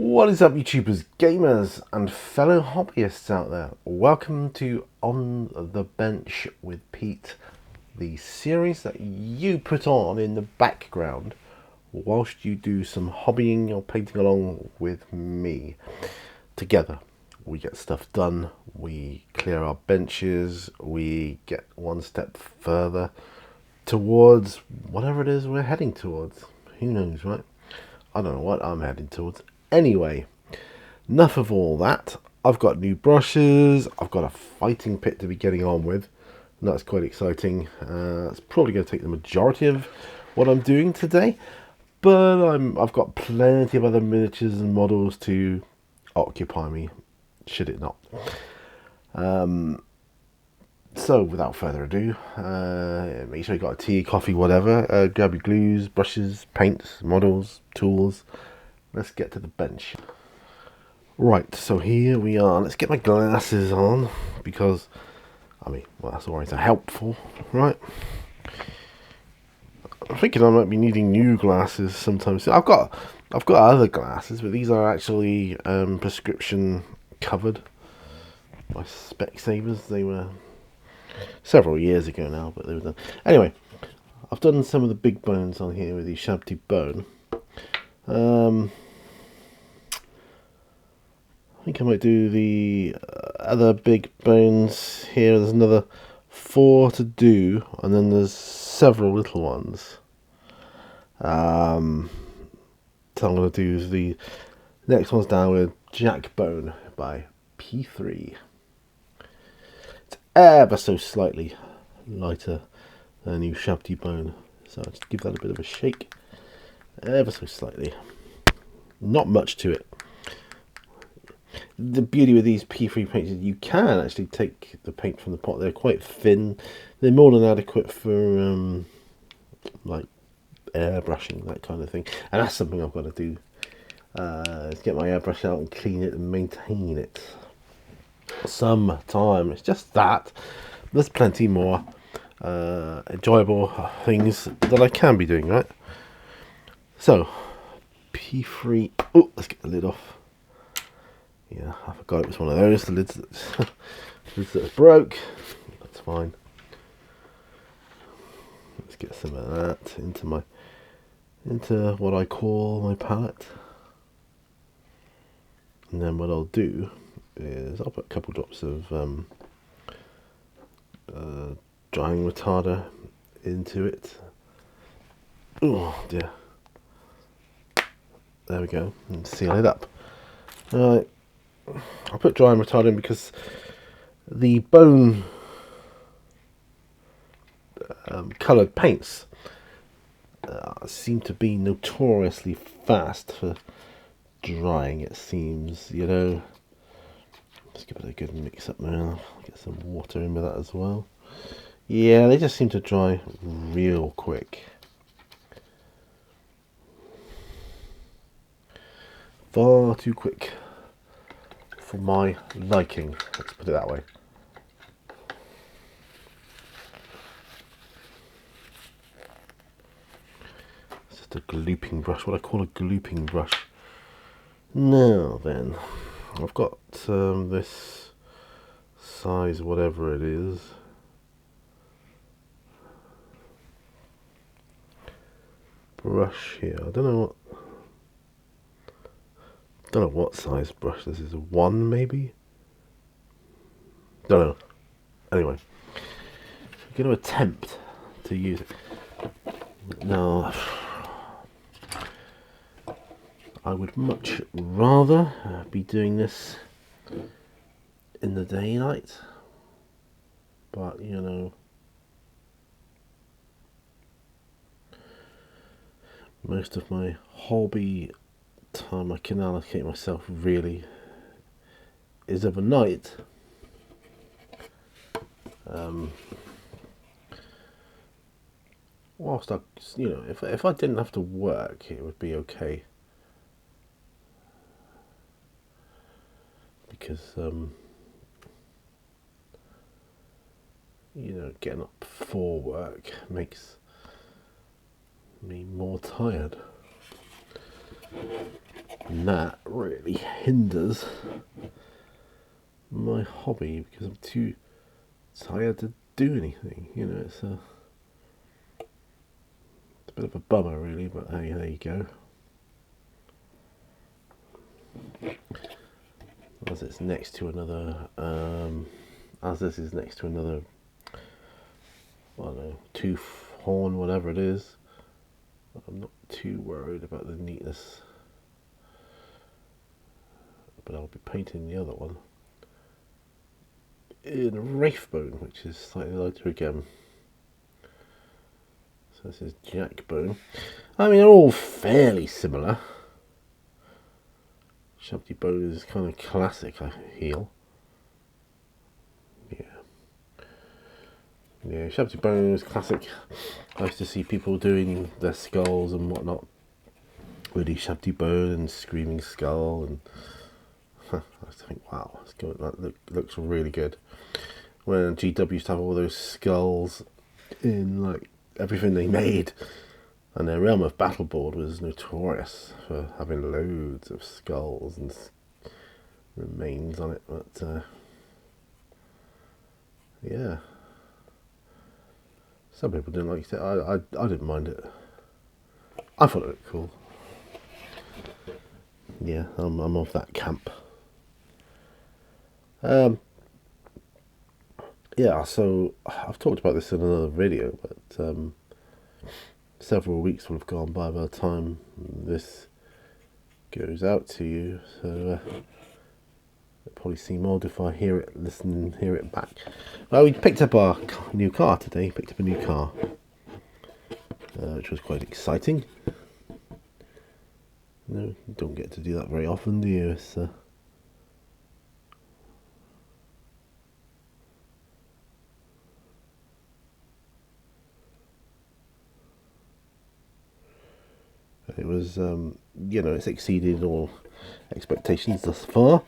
What is up, YouTubers, gamers, and fellow hobbyists out there? Welcome to On the Bench with Pete, the series that you put on in the background whilst you do some hobbying or painting along with me. Together, we get stuff done, we clear our benches, we get one step further towards whatever it is we're heading towards. Who knows, right? I don't know what I'm heading towards. Anyway, enough of all that. I've got new brushes. I've got a fighting pit to be getting on with. And that's quite exciting. It's probably going to take the majority of what I'm doing today. But I've got plenty of other miniatures and models to occupy me, should it not. So without further ado, make sure you got a tea, coffee, whatever. Grab your glues, brushes, paints, models, tools. Let's get to the bench. Right, so here we are. Let's get my glasses on because, well, that's always helpful, right? I'm thinking I might be needing new glasses sometime soon. I've got other glasses, but these are actually prescription covered by Specsavers. They were several years ago now, but they were done. Anyway, I've done some of the big bones on here with the Shabty bone. I think I might do the other big bones here. There's another 4 to do, and then there's several little ones. So I'm going to do the next one's down with Jack Bone by P3. It's ever so slightly lighter than a new Shabty bone, so I'll just give that a bit of a shake. Ever so slightly. Not much to it. The beauty with these P3 paints is you can actually take the paint from the pot. They're quite thin. They're more than adequate for like airbrushing, that kind of thing. And that's something I've got to do. Is get my airbrush out and clean it and maintain it. Some time. It's just that. There's plenty more enjoyable things that I can be doing, right? So, P3. Oh, let's get the lid off. Yeah, I forgot it was one of those. The lids that broke. That's fine. Let's get some of that into what I call my palette. And then what I'll do is I'll put a couple drops of drying retarder into it. Oh dear. There we go. And seal it up. Alright. I'll put drying retardant in because the bone coloured paints seem to be notoriously fast for drying, it seems, you know. Let's give it a good mix up now. Get some water in with that as well. Yeah, they just seem to dry real quick. Far too quick for my liking, let's put it that way. It's just a glooping brush, what I call a glooping brush. Now then, I've got this size, whatever it is. Brush here, I don't know what size brush this is. A 1 maybe? Don't know. Anyway, I'm going to attempt to use it. Now, I would much rather be doing this in the daylight, but you know, most of my hobby time I can allocate myself really is overnight. Whilst I, you know, if I didn't have to work, it would be okay. Because you know, getting up for work makes me more tired. And that really hinders my hobby because I'm too tired to do anything. You know, it's a bit of a bummer, really. But hey, there you go. As it's next to another, as this is next to another, I don't know, tooth, horn, whatever it is. I'm not too worried about the neatness, but I'll be painting the other one in Wraithbone, which is slightly lighter again. So this is Jackbone. I mean, they're all fairly similar. Shabty Bone is kind of classic, I feel. Yeah, Shabty Bone is classic. I used to see people doing their skulls and whatnot. Really Shabty Bone and Screaming Skull, and I just think, wow, that looks really good. When GW used to have all those skulls in like everything they made, and their Realm of Battle board was notorious for having loads of skulls and remains on it. But yeah, some people didn't like it. I didn't mind it. I thought it looked cool. Yeah, I'm of that camp. Yeah, so I've talked about this in another video, but several weeks will have gone by the time this goes out to you, so it'll probably seem odd if I hear it, listen and hear it back. Well, we picked up our new car today, picked up a new car, which was quite exciting. No, you don't get to do that very often, do you? It was, you know, it's exceeded all expectations thus far.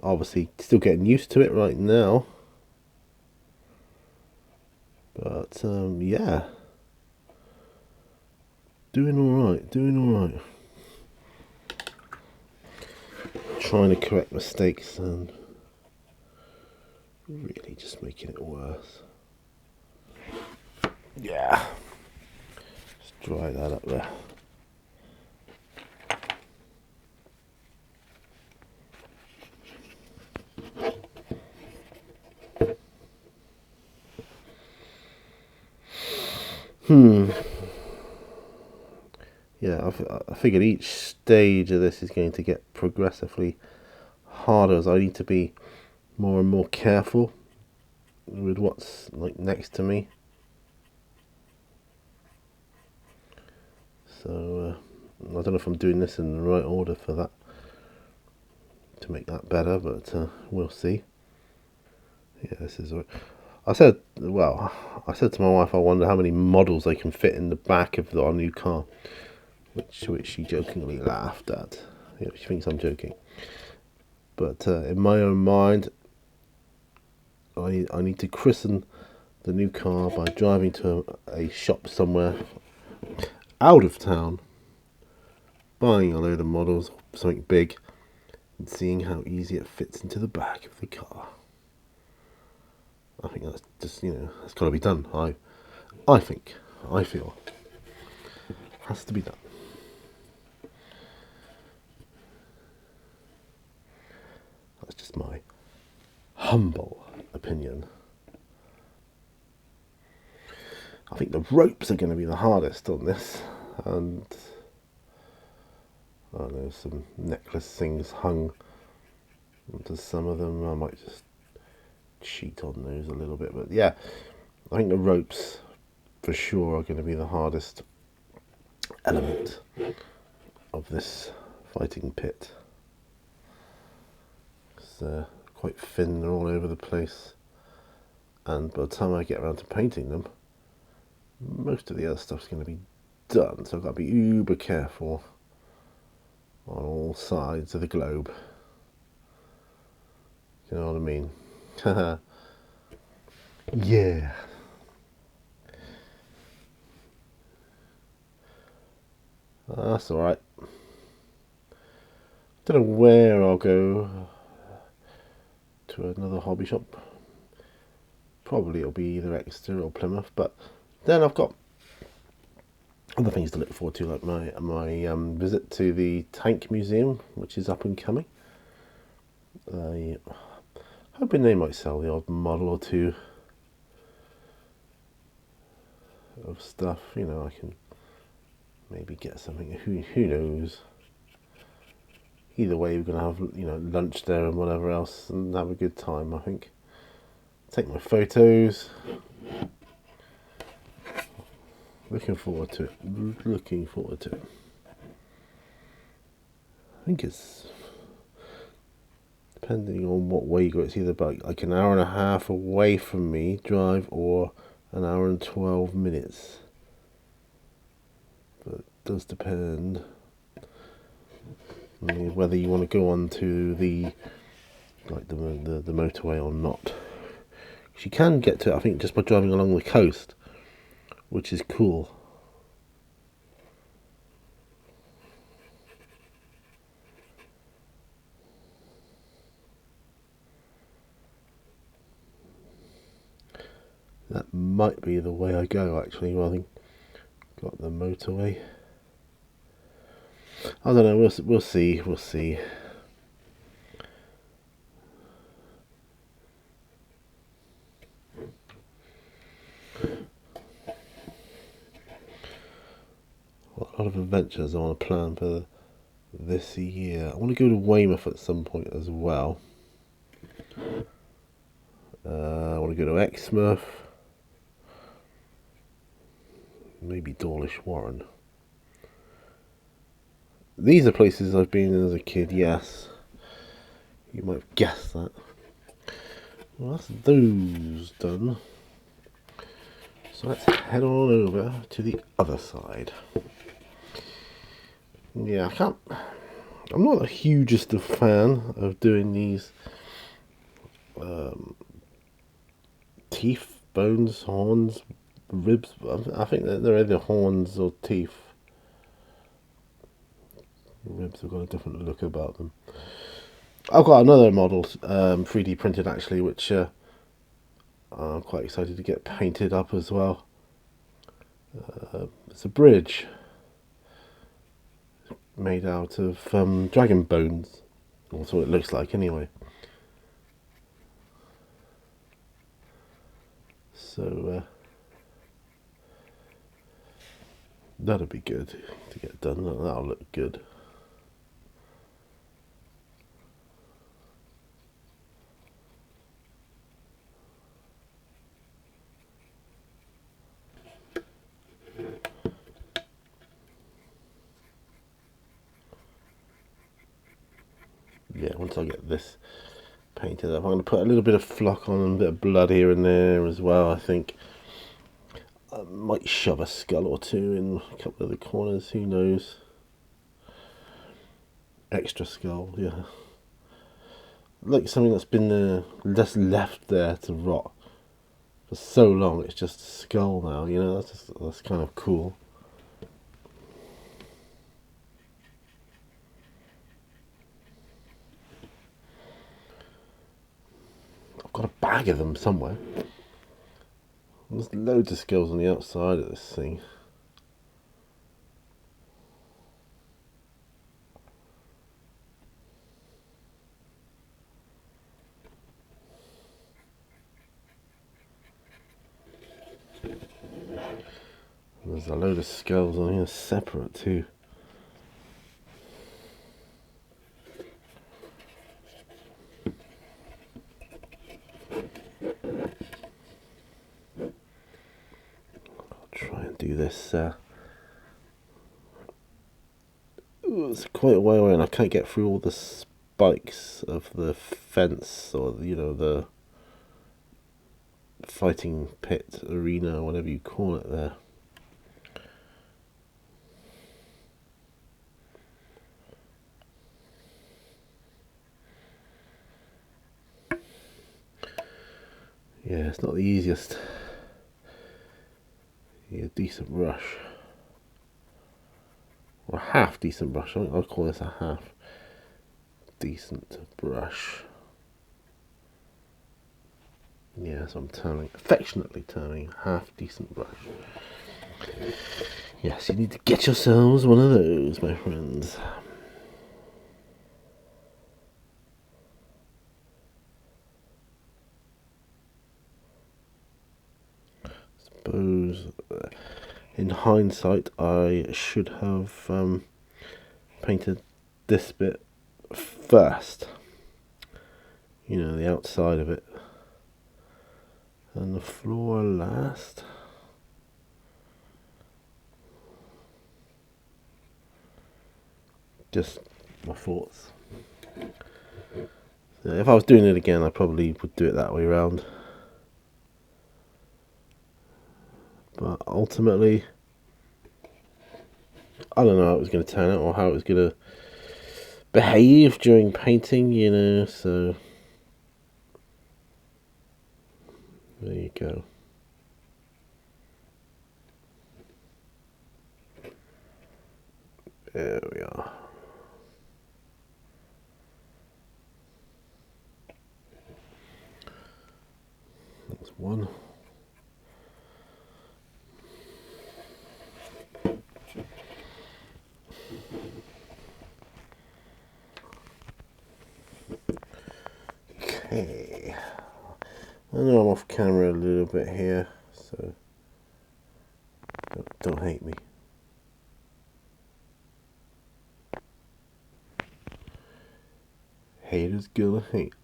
Obviously, still getting used to it right now. But, yeah. Doing alright. Trying to correct mistakes and really just making it worse. Yeah. Just dry that up there. Yeah, I figured each stage of this is going to get progressively harder as I need to be more and more careful with what's like next to me. So I don't know if I'm doing this in the right order for that, to make that better, but we'll see. Yeah, this is. I said to my wife, I wonder how many models they can fit in the back of our new car, which she jokingly laughed at. You know, she thinks I'm joking, but in my own mind, I need to christen the new car by driving to a shop somewhere out of town, buying a load of models, something big, and seeing how easy it fits into the back of the car. I think that's just, you know, that's got to be done. I feel, has to be done. That's just my humble opinion. I think the ropes are going to be the hardest on this, and I don't know, some necklace things hung onto some of them. I might just cheat on those a little bit, but yeah, I think the ropes for sure are going to be the hardest element of this fighting pit. They're quite thin, they're all over the place, and by the time I get around to painting them, most of the other stuff's going to be done, so I've got to be uber careful on all sides of the globe. You know what I mean? Yeah. That's alright. Don't know where I'll go to another hobby shop. Probably it'll be either Exeter or Plymouth, but then I've got other things to look forward to, like my visit to the Tank Museum, which is up and coming. Hoping they might sell the odd model or two of stuff. You know, I can maybe get something. Who knows? Either way, we're gonna have lunch there and whatever else, and have a good time. I think. Take my photos. Looking forward to it. Looking forward to it. I think it's depending on what way you go. It's either about like an hour and a half away from me drive, or an hour and 12 minutes. But it does depend on whether you want to go on to the motorway or not. You can get to it, I think, just by driving along the coast, which is cool. That might be the way I go, actually. Well, I think got the motorway. I don't know. We'll see. We'll see. A lot of adventures I want to plan for this year. I want to go to Weymouth at some point as well. I want to go to Exmouth. Maybe Dawlish Warren. These are places I've been in as a kid, yes. You might have guessed that. Well, that's those done. So let's head on over to the other side. Yeah, I'm not the hugest of fan of doing these teeth, bones, horns, ribs. I think that they're either horns or teeth. Ribs have got a different look about them. I've got another model, 3D printed actually, which I'm quite excited to get painted up as well. It's a bridge made out of dragon bones. That's what it looks like anyway. So that'll be good to get done. That'll look good. Yeah, once I get this painted up, I'm going to put a little bit of flock on and a bit of blood here and there as well. I think I might shove a skull or two in a couple of the corners, who knows. Extra skull, yeah. Like something that's been just left there to rot for so long. It's just a skull now, you know. That's kind of cool. I've got a bag of them somewhere. There's loads of skulls on the outside of this thing. There's a load of skulls on here separate too. I'll try and do this. It's quite a way away and I can't get through all the spikes of the fence, or the fighting pit, arena, whatever you call it there. Yeah, it's not the easiest. Yeah, decent brush. Or a half decent brush. I'll call this a half. decent brush. Yes, I'm affectionately turning half decent brush. Yes, you need to get yourselves one of those, my friends. Suppose, in hindsight, I should have painted this bit first. You know, the outside of it. And the floor last. Just my thoughts. So if I was doing it again, I probably would do it that way around. But ultimately, I don't know how it was going to turn out or how it was going to behave during painting, you know, so there you go. There we are. That's one. Okay. I know I'm off camera a little bit here, so don't hate me. Haters gonna hate.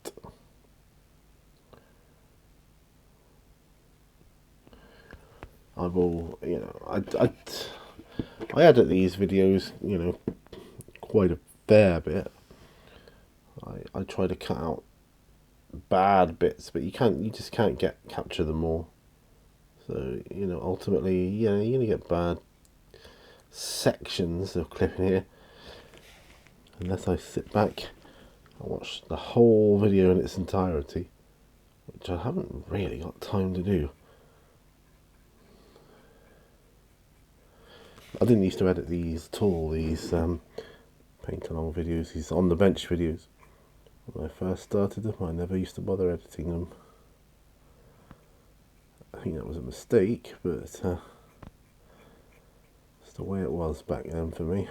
I will, you know, I edit these videos, you know, quite a fair bit. I try to cut out bad bits, but you just can't capture them all. So, you know, ultimately, you know, you're gonna get bad sections of clipping here unless I sit back and watch the whole video in its entirety, which I haven't really got time to do. I didn't used to edit these at all, these paint along videos, these on the bench videos. When I first started them, I never used to bother editing them. I think that was a mistake, but it's the way it was back then for me.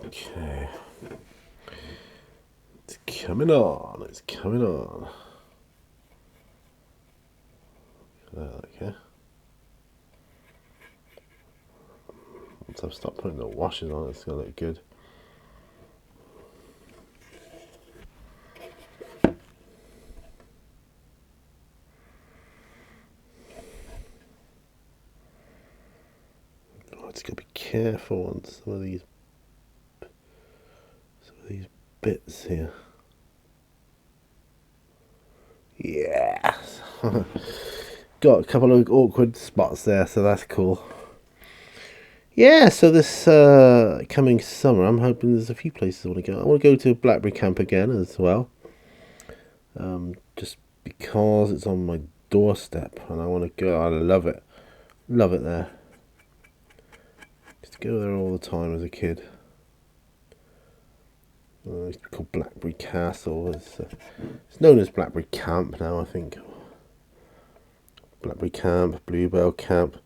Okay. It's coming on, it's coming on. Okay. Once I've stopped putting the washes on, it's gonna look good. Oh, it's gotta be careful on some of these bits here. Yes. Got a couple of awkward spots there, so that's cool. Yeah, so this coming summer, I'm hoping there's a few places I want to go. I want to go to Blackberry Camp again as well. Just because it's on my doorstep and I want to go. I love it. Love it there. Used to go there all the time as a kid. It used to be called Blackberry Castle. It's known as Blackberry Camp now, I think. Blackberry Camp, Bluebell Camp,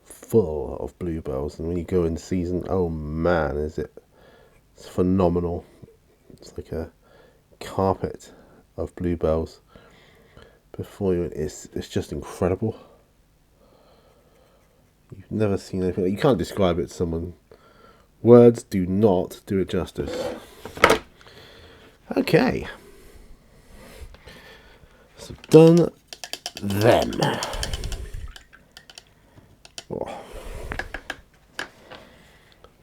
full of bluebells, and when you go in season, oh man, it's phenomenal. It's like a carpet of bluebells before you. It's just incredible. You've never seen anything. You can't describe it to someone. Words do not do it justice. Okay, so done them. Oh.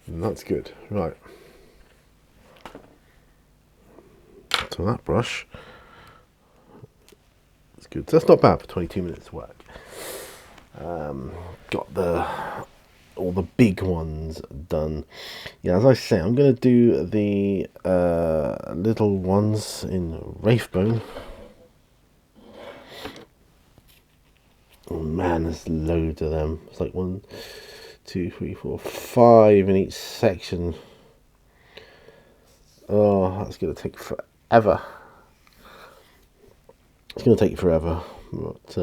And that's good. Right. So that brush. That's good. So that's not bad for 22 minutes work. Got all the big ones done. Yeah, as I say, I'm going to do the little ones in Wraithbone. Oh man, there's loads of them. It's like 1, 2, 3, 4, 5 in each section. Oh, that's going to take forever. It's going to take forever, but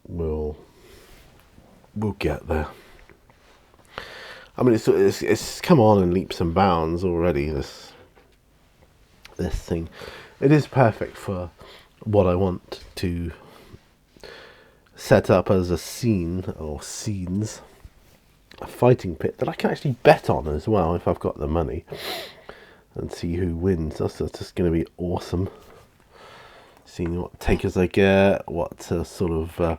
we'll get there. I mean, it's come on in leaps and bounds already. This thing, it is perfect for what I want to set up as a scene or scenes. A fighting pit that I can actually bet on as well if I've got the money, and see who wins. That's just going to be awesome. Seeing what takers I get, what sort of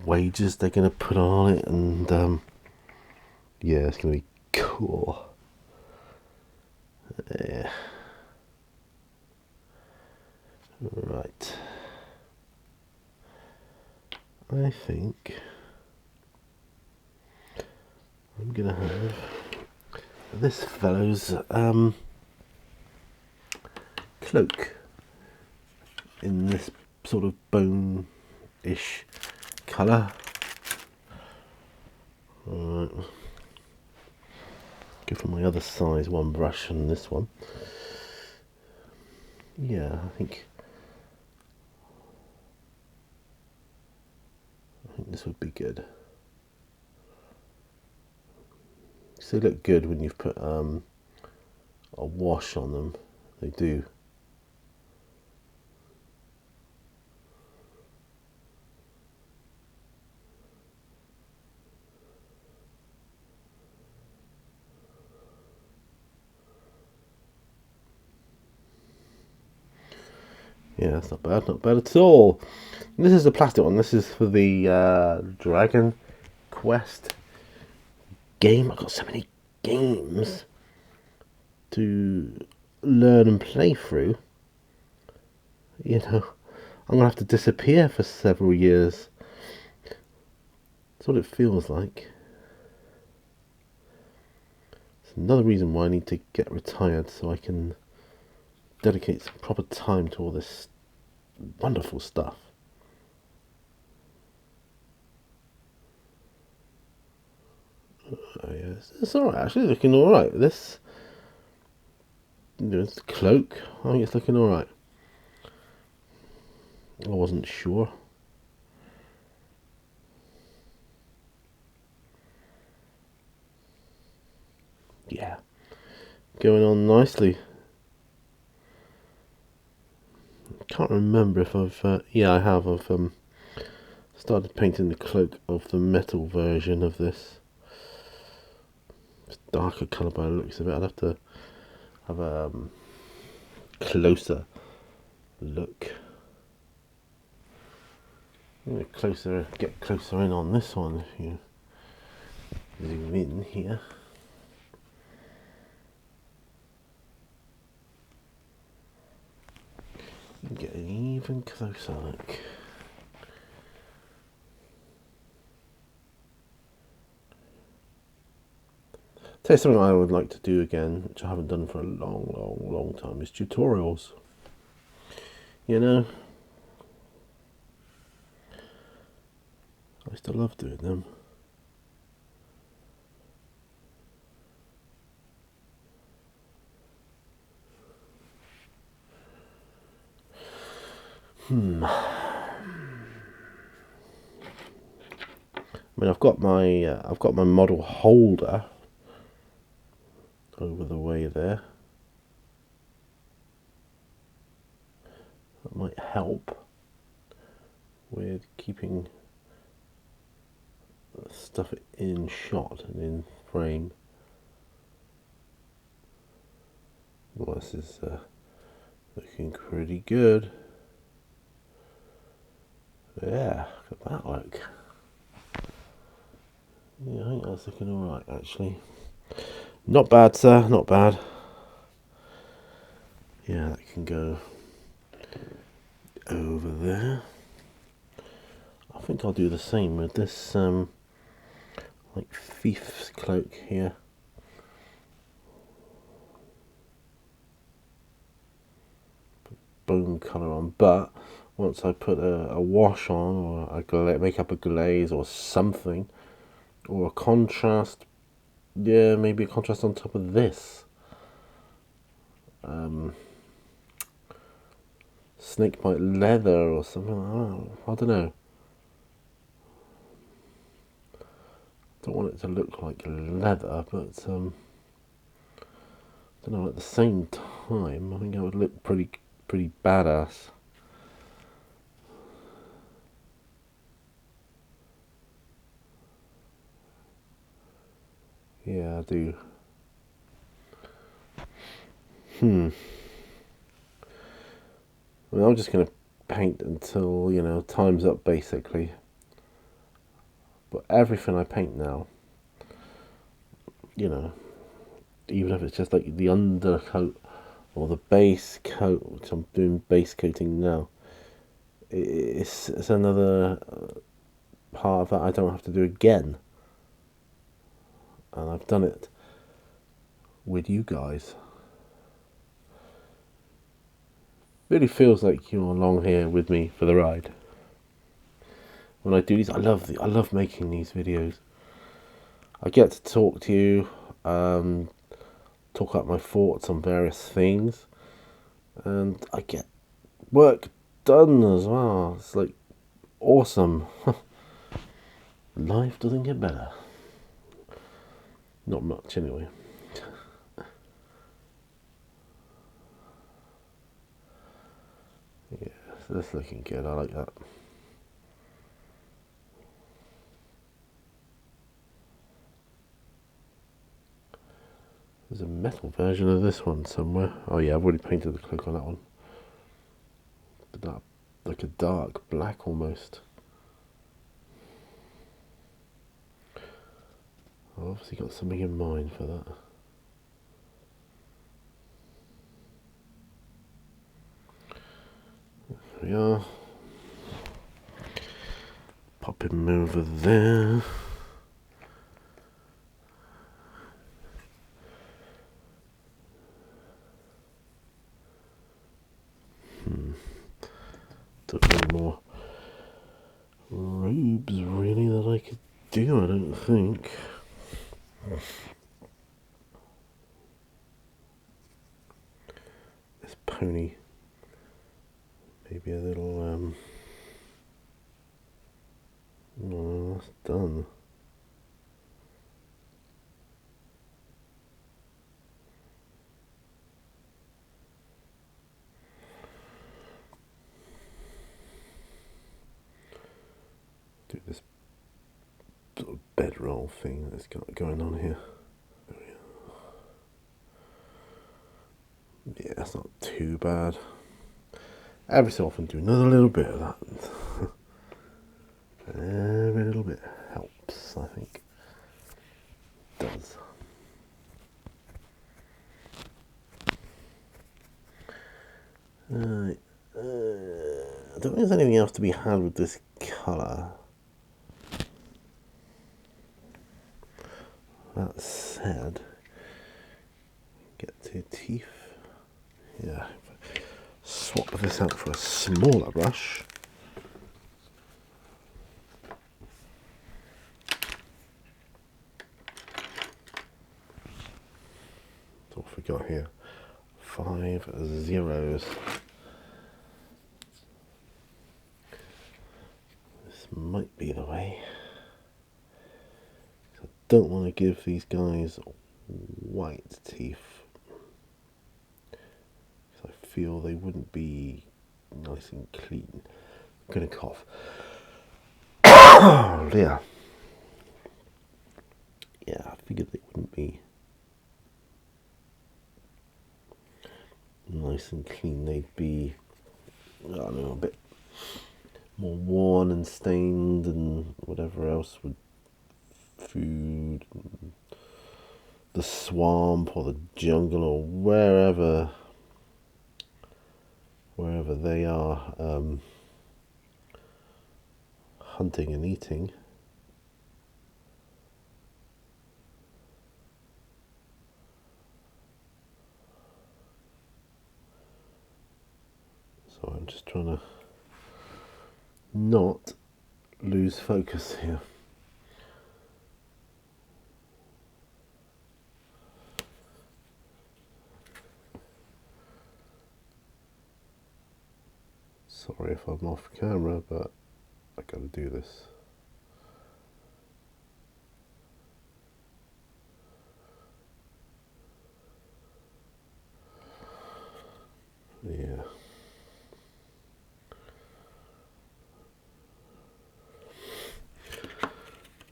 wages they're going to put on it, and yeah, it's going to be cool. Yeah. Right. I think I'm going to have this fellow's cloak in this sort of bone-ish colour. Alright. Go for my other size one brush and this one. Yeah, I think this would be good. So they look good when you've put a wash on them. They do. Yeah, that's not bad at all. This is the plastic one. This is for the Dragon Quest game. I've got so many games to learn and play through. You know, I'm going to have to disappear for several years. That's what it feels like. It's another reason why I need to get retired, so I can dedicate some proper time to all this wonderful stuff. Oh, yeah, it's alright, actually, looking alright. This cloak, I think it's looking alright. I wasn't sure. Yeah, going on nicely. Can't remember if I've yeah, I have. I've started painting the cloak of the metal version of this. It's darker colour by the looks of it. I'd have to have a closer look. Get closer in on this one if you zoom in here. Get an even closer look. Tell you something I would like to do again, which I haven't done for a long time, is tutorials. You know, I used to love doing them. I mean, I've got my model holder over the way there. That might help with keeping stuff in shot and in frame. Well, this is looking pretty good. Yeah, look at that look. Yeah, I think that's looking alright actually. Not bad, sir, not bad. Yeah, that can go over there. I think I'll do the same with this like thief's cloak here. Put bone colour on, but once I put a wash on, or make up a glaze or something, or a contrast. Yeah, maybe a contrast on top of this. Snakebite leather or something. I don't know. Don't want it to look like leather, but I don't know. At the same time, I think it would look pretty badass. Yeah, I do. I mean, I'm just going to paint until, time's up, basically. But everything I paint now, even if it's just like the undercoat or the base coat, which I'm doing base coating now, it's another part of that I don't have to do again. And I've done it with you guys. Really feels like you're along here with me for the ride. When I do these, I love making these videos. I get to talk to you, talk out my thoughts on various things, and I get work done as well. It's like awesome. Life doesn't get better. Not much, anyway. Yeah, so that's looking good. I like that. There's a metal version of this one somewhere. Oh yeah, I've already painted the cloak on that one. But that, like a dark black almost. I've obviously got something in mind for that. There we are. Pop him over there. Don't know more robes really that I could do, I don't think. This pony, maybe a little no, that's done. Do this sort of bedroll thing that's got going on here. Yeah, that's not too bad. Every so often do another little bit of that. Every little bit helps, I think. It does. I don't think there's anything else to be had with this colour. That said, get to teeth. Yeah, swap this out for a smaller brush. That's what we got here. 5 zeros. This might be the way. I don't want to give these guys white teeth. I feel they wouldn't be nice and clean. I'm gonna cough. Oh dear. Yeah, I figured they wouldn't be nice and clean. They'd be, I don't know, a bit more worn and stained and whatever else with food, and the swamp or the jungle or wherever they are hunting and eating. So I'm just trying to not lose focus here. Sorry if I'm off camera, but I gotta do this. Yeah.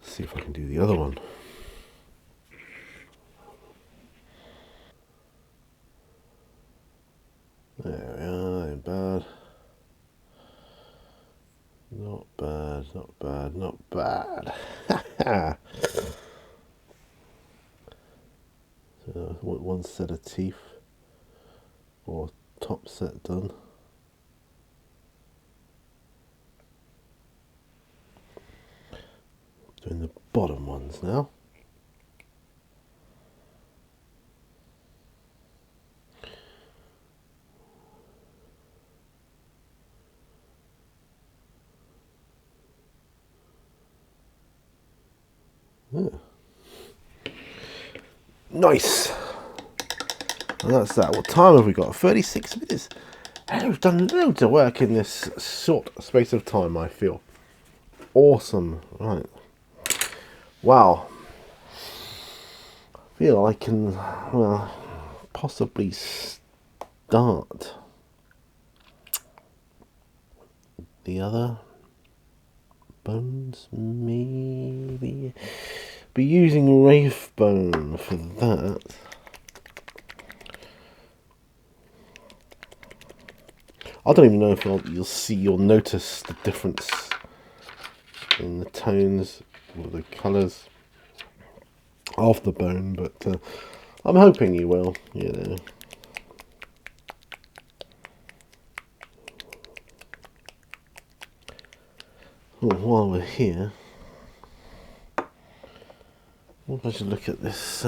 See if I can do the other one. There we are, ain't bad. Not bad, not bad, not bad. So one set of teeth, or top set done. Doing the bottom ones now. Yeah. Nice. And that's that. What time have we got? 36 minutes. Hey, we've done loads of work in this short space of time, I feel. Awesome. Right. Wow. I feel I can, well, possibly start the other bones, maybe. Be using Wraith Bone for that. I don't even know if you'll notice the difference in the tones or the colours of the bone, but I'm hoping you will, you know. Oh, while we're here, what I should look at this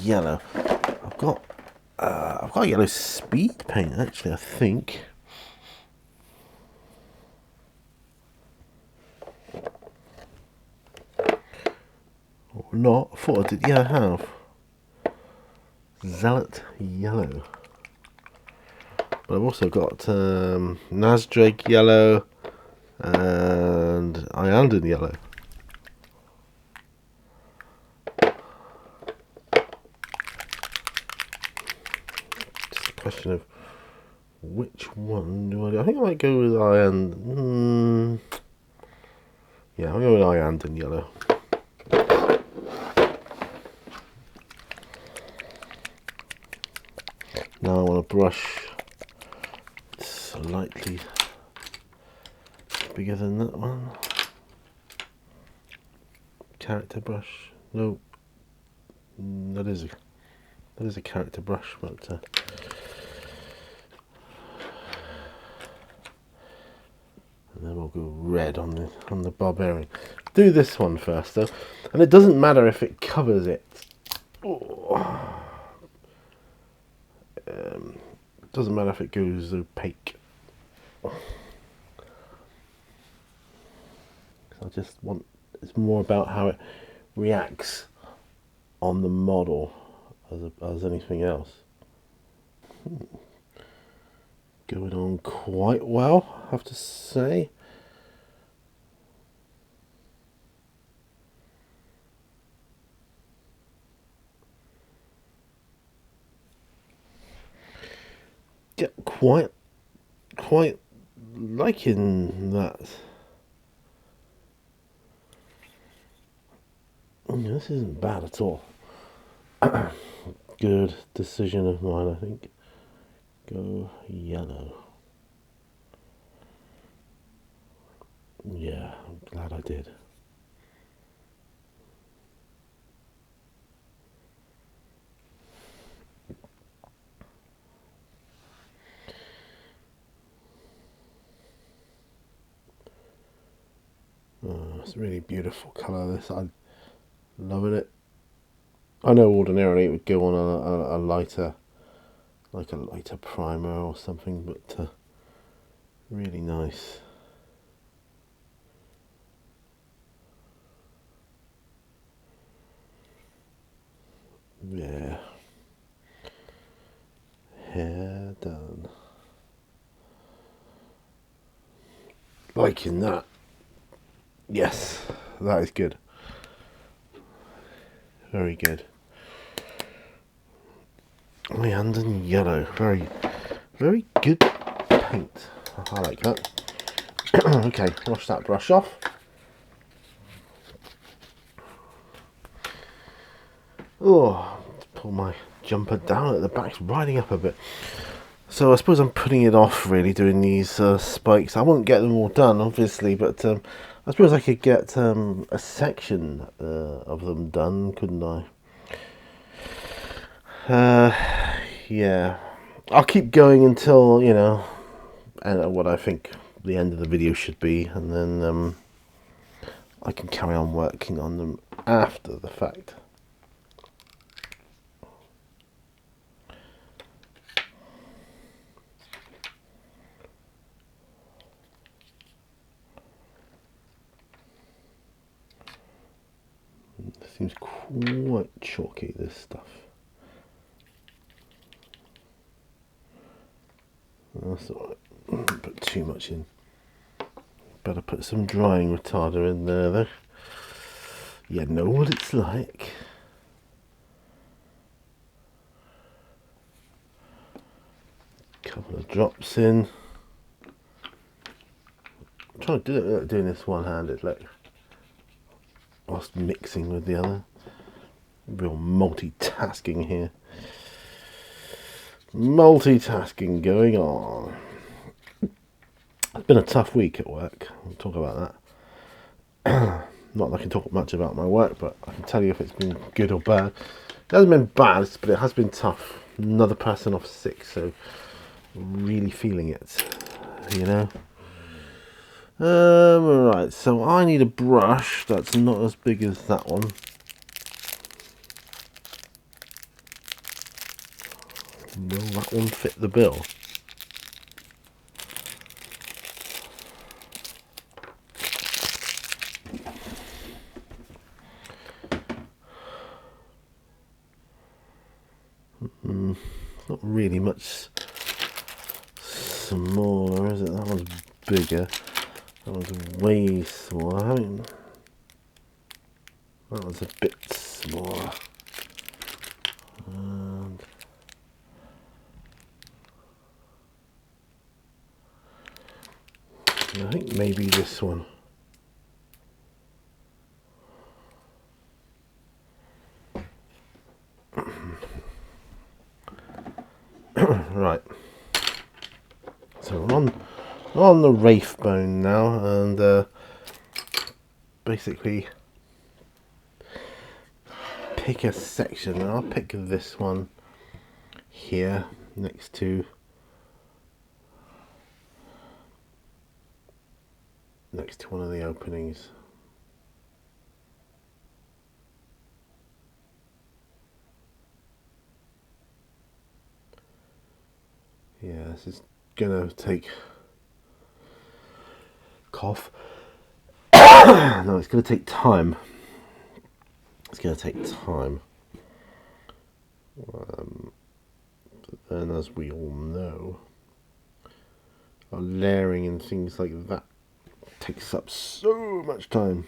yellow. I've got yellow speed paint actually, I think. Or not. I thought I did. Yeah, I have. Zealot yellow. But I've also got Nazdrake yellow and Iyanden yellow. Just a question of which one do I do? I think I might go with Iyanden. Yeah, I'll go with Iyanden yellow. Now I want to brush slightly bigger than that one. Character brush. No, that is a character brush, but and then we'll go red on the barbarian. Do this one first though, and it doesn't matter if it covers it. Doesn't matter if it goes opaque. I just want, it's more about how it reacts on the model as anything else. Going on quite well, I have to say. Yeah, quite liking that. This isn't bad at all. Good decision of mine, I think. Go yellow. Yeah, I'm glad I did. Oh, it's a really beautiful colour, this. I'm loving it. I know ordinarily it would go on a lighter, like a lighter primer or something, but really nice. Liking that. Yes, that is good. Very good. And in yellow. Very, very good paint. I like that. Okay, wash that brush off. Oh, pull my jumper down at the back, it's riding up a bit. So I suppose I'm putting it off really doing these spikes. I won't get them all done obviously, but I suppose I could get a section of them done, couldn't I? Yeah, I'll keep going until, you know, and what I think the end of the video should be, and then I can carry on working on them after the fact. It seems quite chalky, this stuff. That's alright. Don't put too much in. Better put some drying retarder in there though. You know what it's like. Couple of drops in. I'm trying to do it, doing this one-handed, like, whilst mixing with the other. Real multitasking here. Multitasking going on. It's been a tough week at work. We'll talk about that. Not that I can talk much about my work, but I can tell you if it's been good or bad. It hasn't been bad, but it has been tough. Another person off sick, so really feeling it, you know. Right, so I need a brush that's not as big as that one. Will that one fit the bill? Not really much smaller, is it? That one's bigger. That one's way smaller. I mean, that one's a bit smaller. And I think maybe this one. Right. So we're on the Wraith bone now, and basically pick a section. I'll pick this one here next to one of the openings. Yeah, this is gonna take cough. No, it's gonna take time. It's gonna take time. But then, as we all know, layering and things like that takes up so much time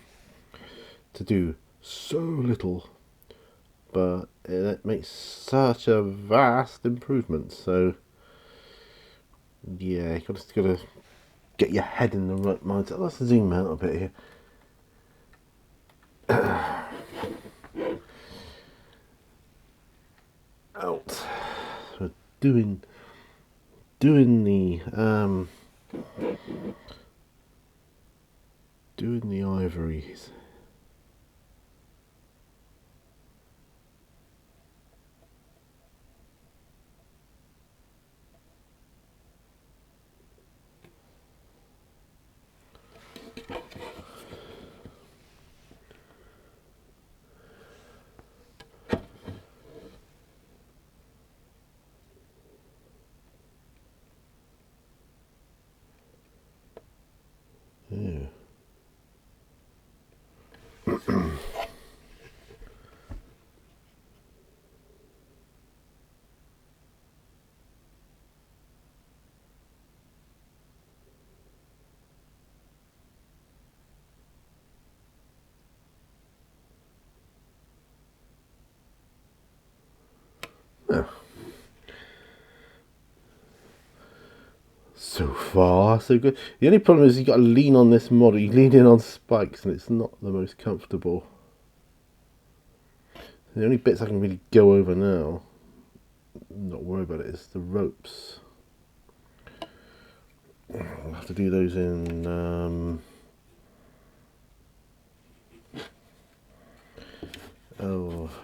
to do so little, but it makes such a vast improvement. So yeah, you just gotta get your head in the right mindset. Let's zoom out a bit here. Out. So doing the ivories. Yeah. Yeah. So far, so good. The only problem is you got to lean on this model. You lean in on spikes, and it's not the most comfortable. The only bits I can really go over now, not worry about it, is the ropes. I'll have to do those in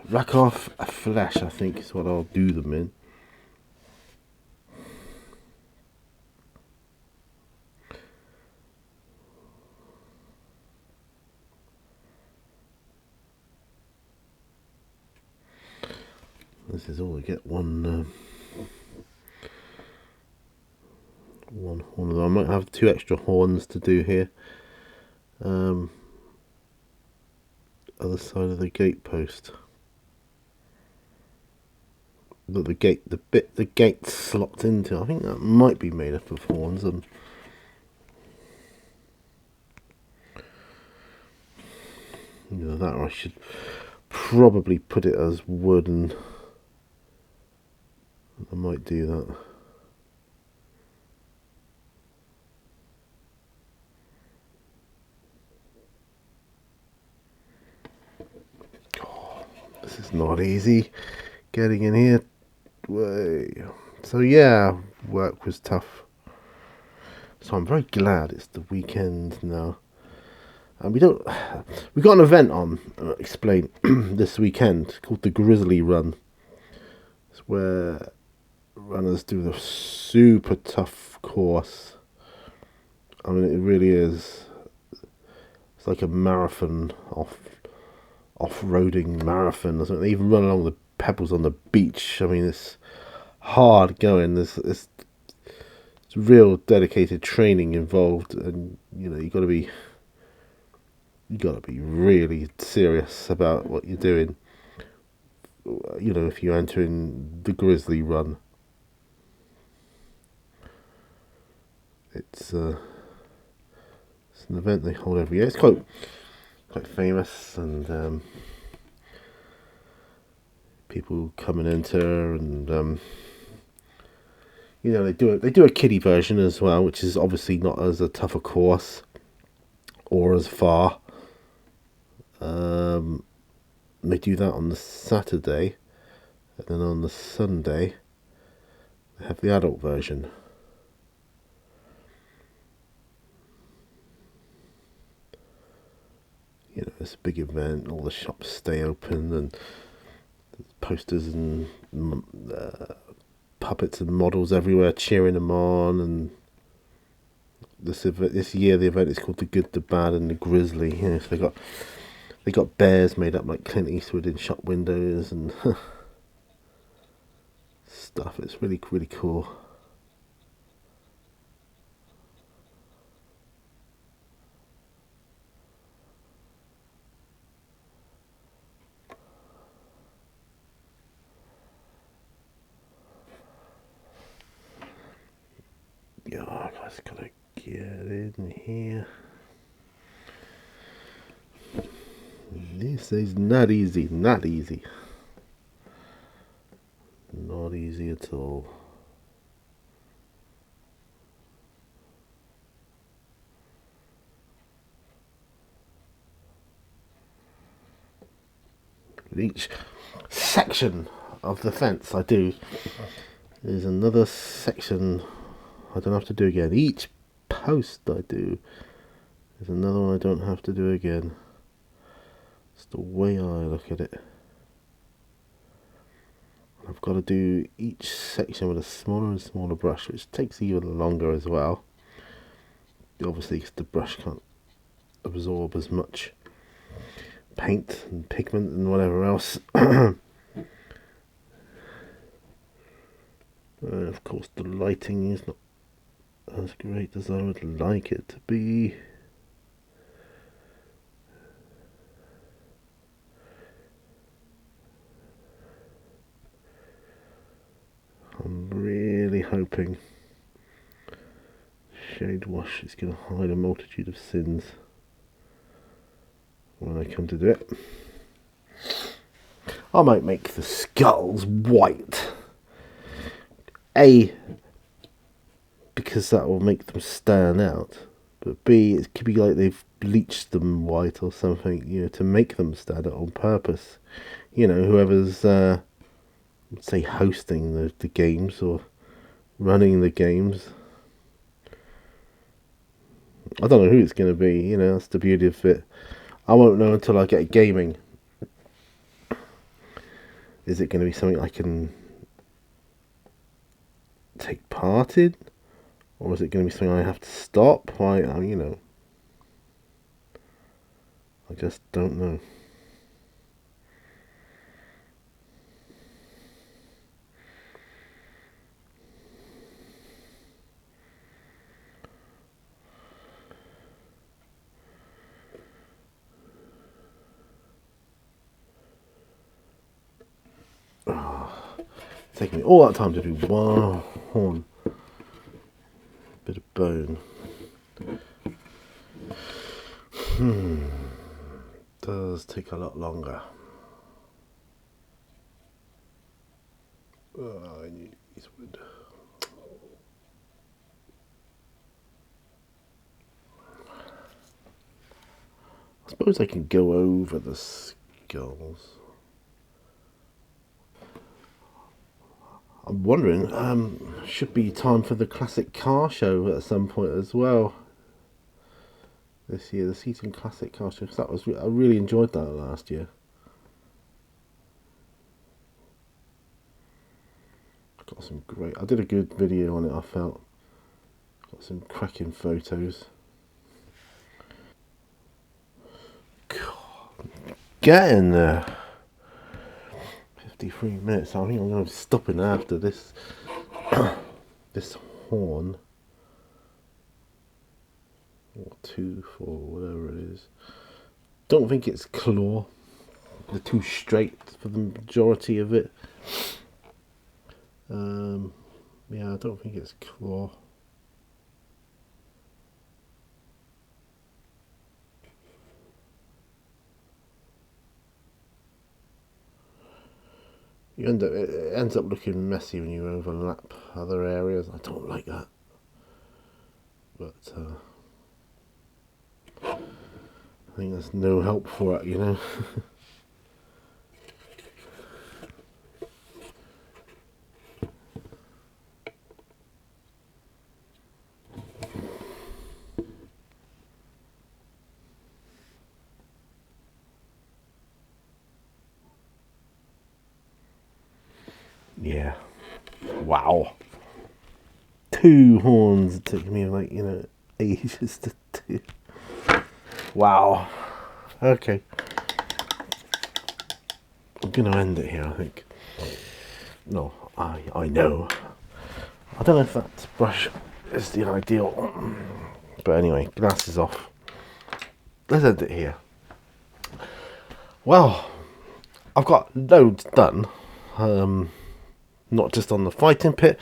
Rakoff Flesh, I think is what I'll do them in. This is all I get one horn. I might have 2 extra horns to do here. Other side of the gate post. But the gate slots into, I think that might be made up of horns. And either that, or I should probably put it as wood, and I might do that. Oh, this is not easy getting in here. So yeah, work was tough. So I'm very glad it's the weekend now. And we got an event on, explain, this weekend called the Grizzly Run. It's where runners do the super tough course. I mean, it really is. It's like a marathon, off-roading marathon or something. They even run along the pebbles on the beach. I mean, it's hard going. It's real dedicated training involved, and you know you got to be really serious about what you're doing. You know, if you're entering the Grizzly Run, it's an event they hold every year. It's quite famous, and people come and enter, and you know, they do a kiddie version as well, which is obviously not as a tough a course or as far. They do that on the Saturday, and then on the Sunday they have the adult version. You know, it's a big event. All the shops stay open, and posters and puppets and models everywhere cheering them on. And this year the event is called the Good, the Bad, and the Grizzly. You know, so they got bears made up like Clint Eastwood in shop windows and stuff. It's really cool. Yeah, I just gotta get in here. This is not easy, not easy at all. Each section of the fence I do is another section I don't have to do again. Each post I do is another one I don't have to do again. It's the way I look at it. I've got to do each section with a smaller and smaller brush, which takes even longer as well. Obviously, because the brush can't absorb as much paint and pigment and whatever else. Of course, the lighting is not as great as I would like it to be. I'm really hoping shade wash is going to hide a multitude of sins when I come to do it. I might make the skulls white A, because that will make them stand out, but B, it could be like they've bleached them white or something, you know, to make them stand out on purpose. You know, whoever's say hosting the games or running the games. I don't know who it's going to be, you know, that's the beauty of it. I won't know until I get gaming. Is it going to be something I can take part in? Or is it going to be something I have to stop? You know, I just don't know. Taking me all that time to do one horn. Bit of bone. Does take a lot longer. I need these wood. I suppose I can go over the skulls. I'm wondering, should be time for the classic car show at some point as well. This year, the Seaton Classic Car Show. That was I really enjoyed that last year. Got some great. I did a good video on it. I felt got some cracking photos. God, get in there. 53 minutes. I think I'm going to be stopping after this. This horn. Or 2, 4, whatever it is. Don't think it's claw. They're too straight for the majority of it. Yeah, I don't think it's claw. It ends up looking messy when you overlap other areas. I don't like that. But I think there's no help for it, you know. Yeah. Wow. 2 horns. It took me like, you know, ages to do. Wow. Okay. I'm going to end it here, I think. No, I know. I don't know if that brush is the ideal. But anyway, glasses off. Let's end it here. Well, I've got loads done. Not just on the fighting pit,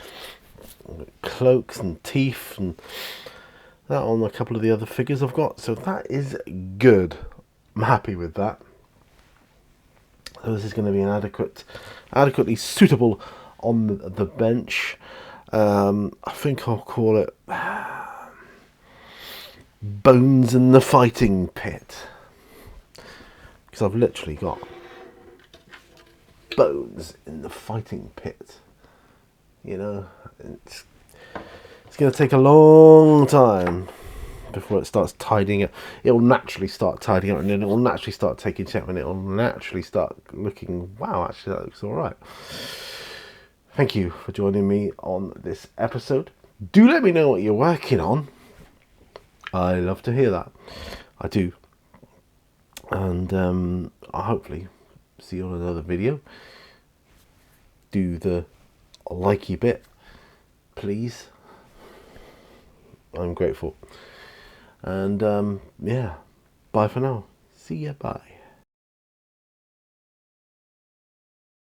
cloaks and teeth and that on a couple of the other figures I've got. So that is good. I'm happy with that. So this is going to be an adequately suitable on the bench. I think I'll call it Bones in the Fighting Pit. Because I've literally got bones in the fighting pit. You know, it's going to take a long time before it starts tidying up. It will naturally start tidying up, and then it will naturally start taking shape, and it will naturally start looking, wow, actually that looks all right. Thank you for joining me on this episode. Do let me know what you're working on. I love to hear that. I do. And I'll hopefully see you on another video. Do the likey bit, please. I'm grateful. And yeah, bye for now. See ya, bye.